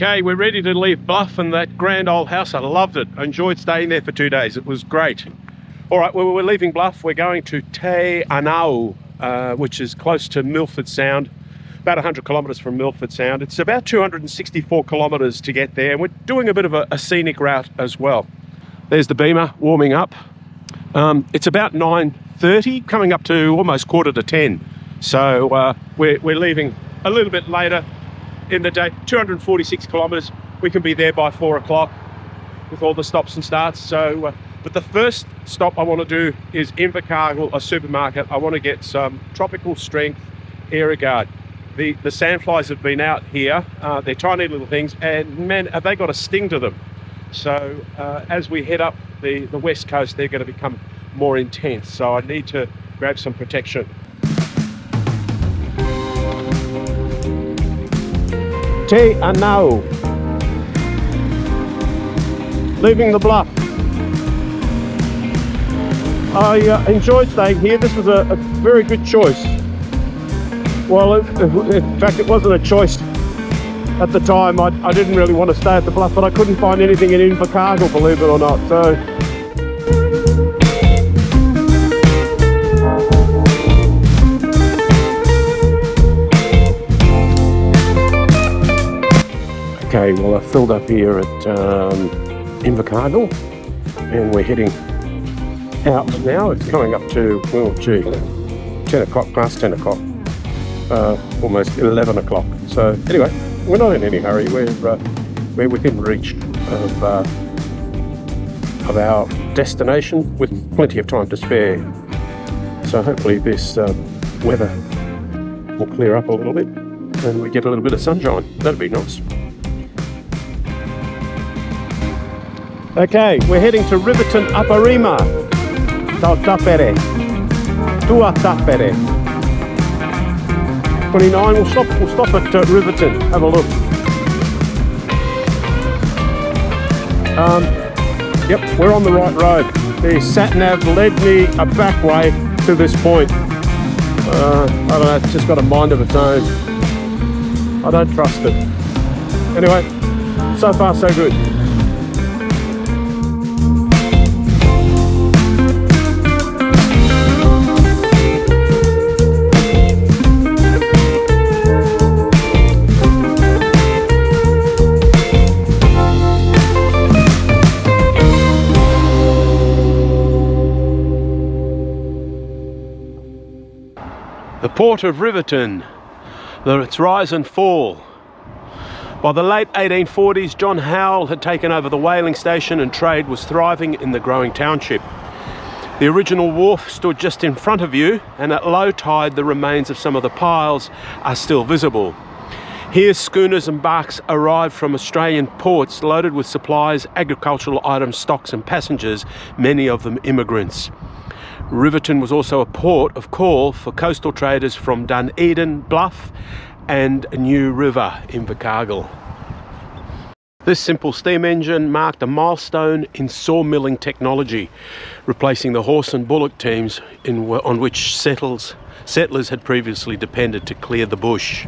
Okay, we're ready to leave Bluff and that grand old house. I loved it. I enjoyed staying there for 2 days. It was great. All right, well, we're leaving Bluff. We're going to Te Anau, which is close to Milford Sound, about 100 kilometres from Milford Sound. It's about 264 kilometres to get there. And we're doing a bit of a scenic route as well. There's the beamer warming up. It's about 9:30, coming up to almost 9:45. So we're leaving a little bit later in the day. 246 kilometres. We can be there by 4 o'clock with all the stops and starts. So, but the first stop I want to do is Invercargill, a supermarket. I want to get some tropical strength Aerogard. The sandflies have been out here. They're tiny little things, and man, have they got a sting to them. So as we head up the west coast, they're going to become more intense. So I need to grab some protection. Te Anau. Leaving the Bluff. I enjoyed staying here. This was a very good choice. Well, in fact, it wasn't a choice at the time. I didn't really want to stay at the Bluff, but I couldn't find anything in Invercargill, believe it or not. So okay, well, I filled up here at Invercargill, and we're heading out now. It's coming up to, well, gee, 10 o'clock, past 10 o'clock, almost 11 o'clock. So anyway, we're not in any hurry. We're within reach of our destination with plenty of time to spare. So hopefully this weather will clear up a little bit and we get a little bit of sunshine. That'd be nice. Okay, we're heading to Riverton Aparima. Tau Tapere. Tua Tapere. 29, we'll stop at Riverton, have a look. Yep, we're on the right road. The sat-nav led me a back way to this point. I don't know, it's just got a mind of its own. I don't trust it. Anyway, so far so good. The port of Riverton, its rise and fall. By the late 1840s, John Howell had taken over the whaling station and trade was thriving in the growing township. The original wharf stood just in front of you, and at low tide the remains of some of the piles are still visible. Here schooners and barks arrived from Australian ports loaded with supplies, agricultural items, stocks and passengers, many of them immigrants. Riverton was also a port of call for coastal traders from Dunedin, Bluff and New River, Invercargill. This simple steam engine marked a milestone in sawmilling technology, replacing the horse and bullock teams on which settlers had previously depended to clear the bush.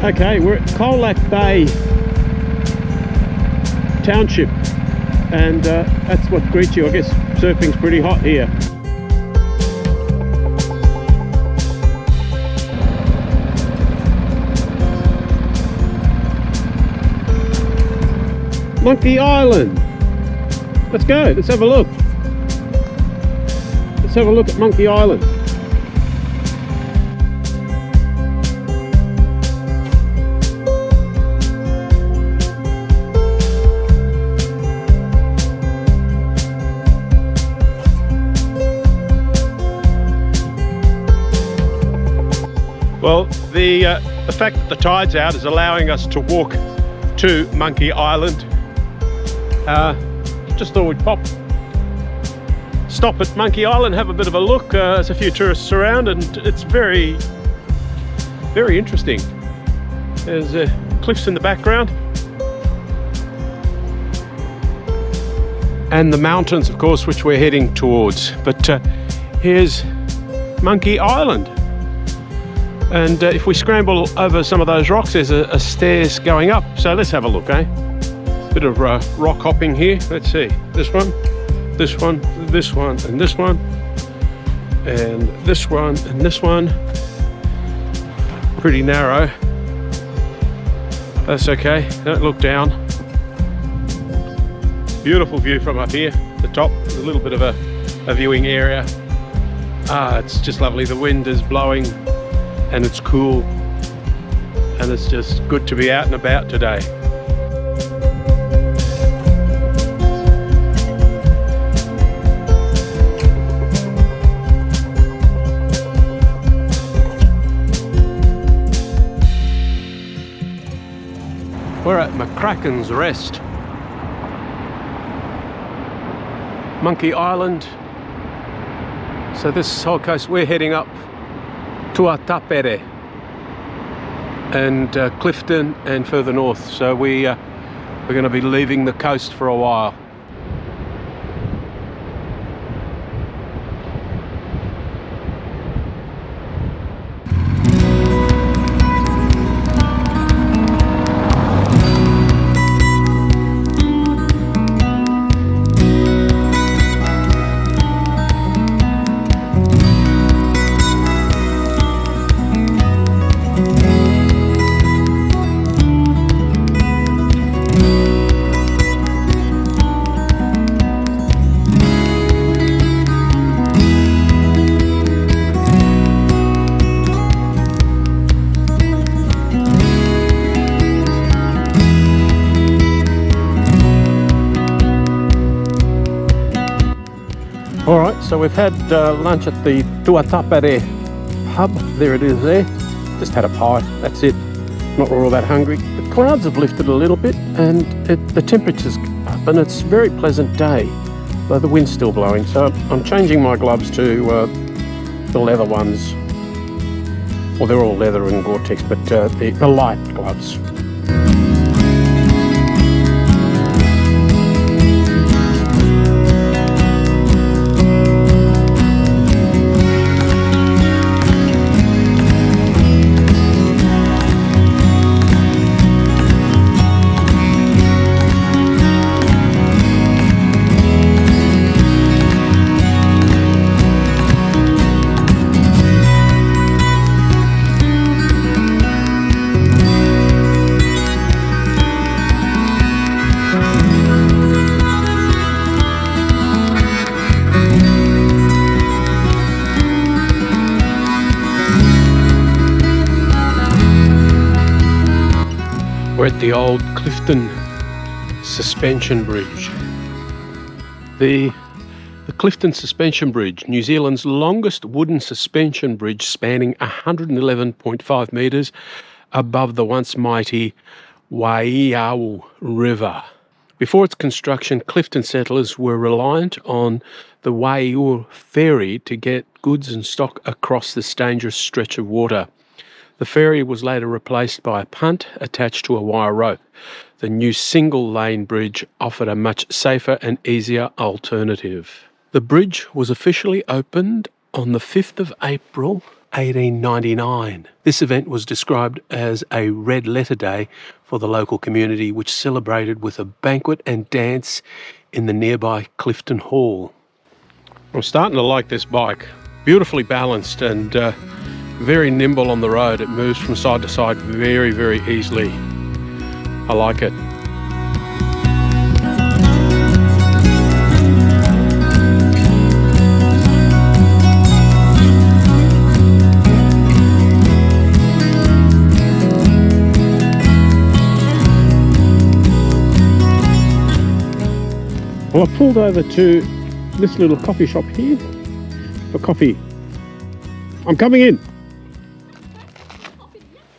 Okay, we're at Colac Bay Township, and that's what greets you. I guess surfing's pretty hot here. Monkey Island. Let's go, let's have a look. Let's have a look at Monkey Island. Well, the fact that the tide's out is allowing us to walk to Monkey Island. Just thought we'd stop at Monkey Island, have a bit of a look. There's a few tourists around and it's very, very interesting. There's cliffs in the background. and the mountains, of course, which we're heading towards. But here's Monkey Island. And if we scramble over some of those rocks, there's a stairs going up. So let's have a look, eh? Bit of rock hopping here. Let's see. This one, this one, this one, and this one. And this one, and this one. Pretty narrow. That's okay. Don't look down. Beautiful view from up here. The top, a little bit of a viewing area. It's just lovely. The wind is blowing. And it's cool, and it's just good to be out and about today. We're at McCracken's Rest, Monkey Island. So this whole coast, we're heading up Tuatapere and Clifton and further north, so we're going to be leaving the coast for a while. Alright, so we've had lunch at the Tuatapere pub. There it is there. Just had a pie, that's it. Not all that hungry. The clouds have lifted a little bit and the temperature's up and it's a very pleasant day, though the wind's still blowing. So I'm changing my gloves to the leather ones. Well, they're all leather and Gore-Tex, but the light gloves. We're at the old Clifton suspension bridge. The Clifton suspension bridge, New Zealand's longest wooden suspension bridge spanning 111.5 metres above the once mighty Waiau River. Before its construction, Clifton settlers were reliant on the Waiau ferry to get goods and stock across this dangerous stretch of water. The ferry was later replaced by a punt attached to a wire rope. The new single-lane bridge offered a much safer and easier alternative. The bridge was officially opened on the 5th of April 1899. This event was described as a red letter day for the local community, which celebrated with a banquet and dance in the nearby Clifton Hall. I'm starting to like this bike. Beautifully balanced and very nimble on the road. It moves from side to side very, very easily. I like it. Well, I pulled over to this little coffee shop here for coffee. I'm coming in.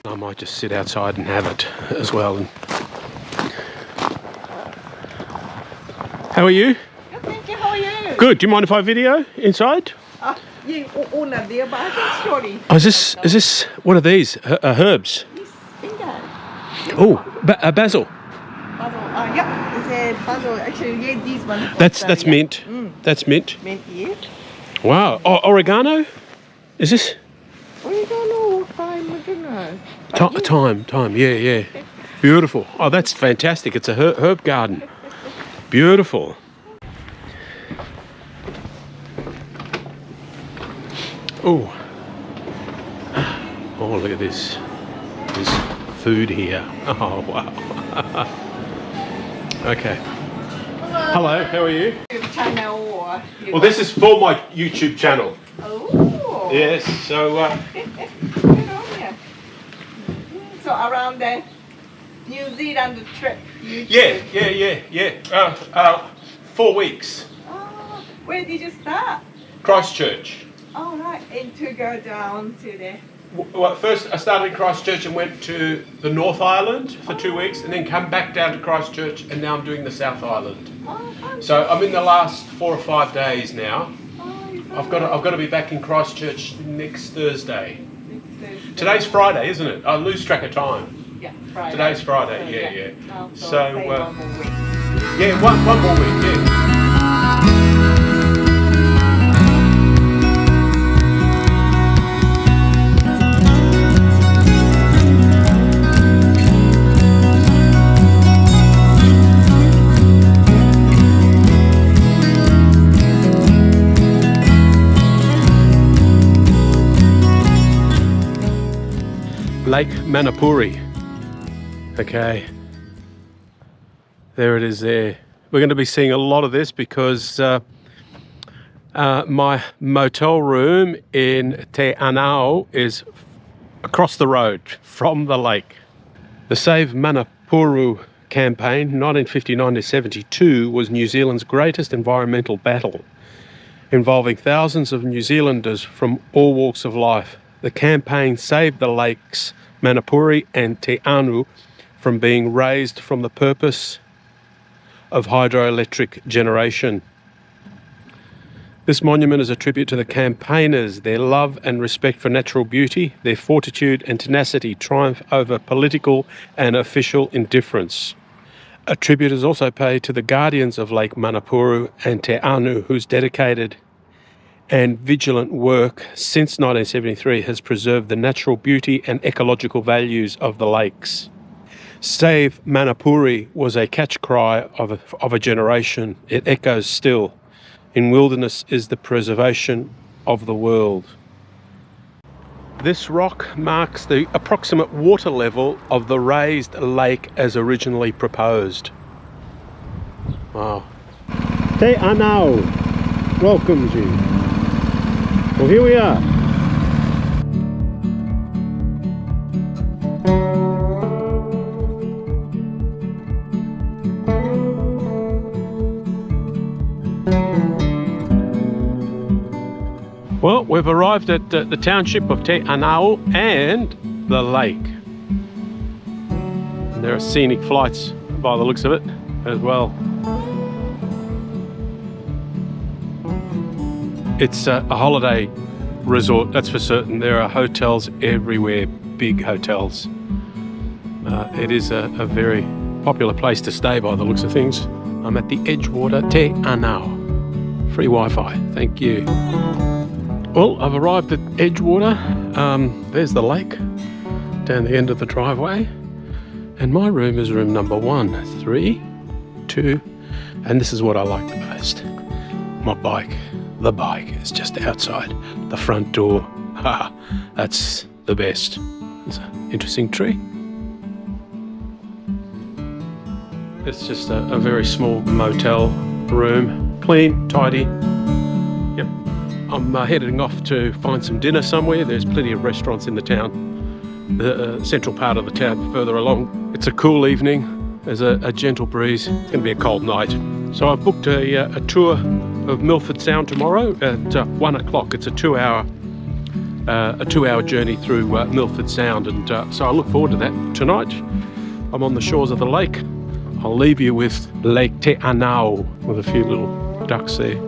I might just sit outside and have it as well. How are you? Good, thank you. How are you? Good. Do you mind if I video inside? Yeah, sorry. Oh, is this what are these? Herbs? Yes, finger. Oh, basil. Yeah, it's a puzzle. Actually, yeah, these ones. That's mint. That's mint. Mint, yeah. Wow. Oh, oregano? Is this? Oregano, thyme, I don't know. Thyme. Yeah. Beautiful. Oh, that's fantastic. It's a herb garden. Beautiful. Oh. Oh, look at this. There's food here. Oh, wow. Okay. Hello, how are you? China or... Well, this is for my YouTube channel. Oh. Yes, so... Good on you. So around the New Zealand trip. Yeah. 4 weeks. Oh, where did you start? Christchurch. Oh, right. And to go down to the... Well, first I started in Christchurch and went to the North Island for 2 weeks and then come back down to Christchurch and now I'm doing the South Island. Oh, fun. So I'm in the last 4 or 5 days now. Oh, I've got to be back in Christchurch next Thursday. Next Thursday. Today's Friday, isn't it? I lose track of time. Yeah, Friday. Today's Friday, So, yeah. Oh, So, say 1 more week. Yeah, one more week, yeah. Lake Manapuru. Okay, there it is there. We're going to be seeing a lot of this because my motel room in Te Anau is across the road from the lake. The Save Manapuru campaign, 1959 to 72, was New Zealand's greatest environmental battle, involving thousands of New Zealanders from all walks of life. The campaign saved the lakes Manapuru and Te Anau from being razed from the purpose of hydroelectric generation. This monument is a tribute to the campaigners. Their love and respect for natural beauty, their fortitude and tenacity triumph over political and official indifference. A tribute is also paid to the guardians of Lake Manapuru and Te Anau, whose dedicated and vigilant work since 1973 has preserved the natural beauty and ecological values of the lakes. Save Manapuru was a catch cry of a generation. It echoes still. In wilderness is the preservation of the world. This rock marks the approximate water level of the raised lake as originally proposed. Wow. Te Anau welcomes you. Well, here we are. Well, we've arrived at the township of Te Anau and the lake. And there are scenic flights by the looks of it as well. It's a holiday resort, that's for certain. There are hotels everywhere, big hotels. It is a very popular place to stay by the looks of things. I'm at the Edgewater Te Anau. Free Wi-Fi, thank you. Well, I've arrived at Edgewater. There's the lake down the end of the driveway. And my room is room number 1, 3, 2, and this is what I like the most. My bike. The bike is just outside the front door. That's the best. It's an interesting tree. It's just a very small motel room. Clean, tidy. Yep. I'm heading off to find some dinner somewhere. There's plenty of restaurants in the town. The central part of the town further along. It's a cool evening. There's a gentle breeze. It's going to be a cold night. So I've booked a tour of Milford Sound tomorrow at 1 o'clock. It's a 2-hour journey through Milford Sound, and so I look forward to that. Tonight I'm on the shores of the lake. I'll leave you with Lake Te Anau with a few little ducks there.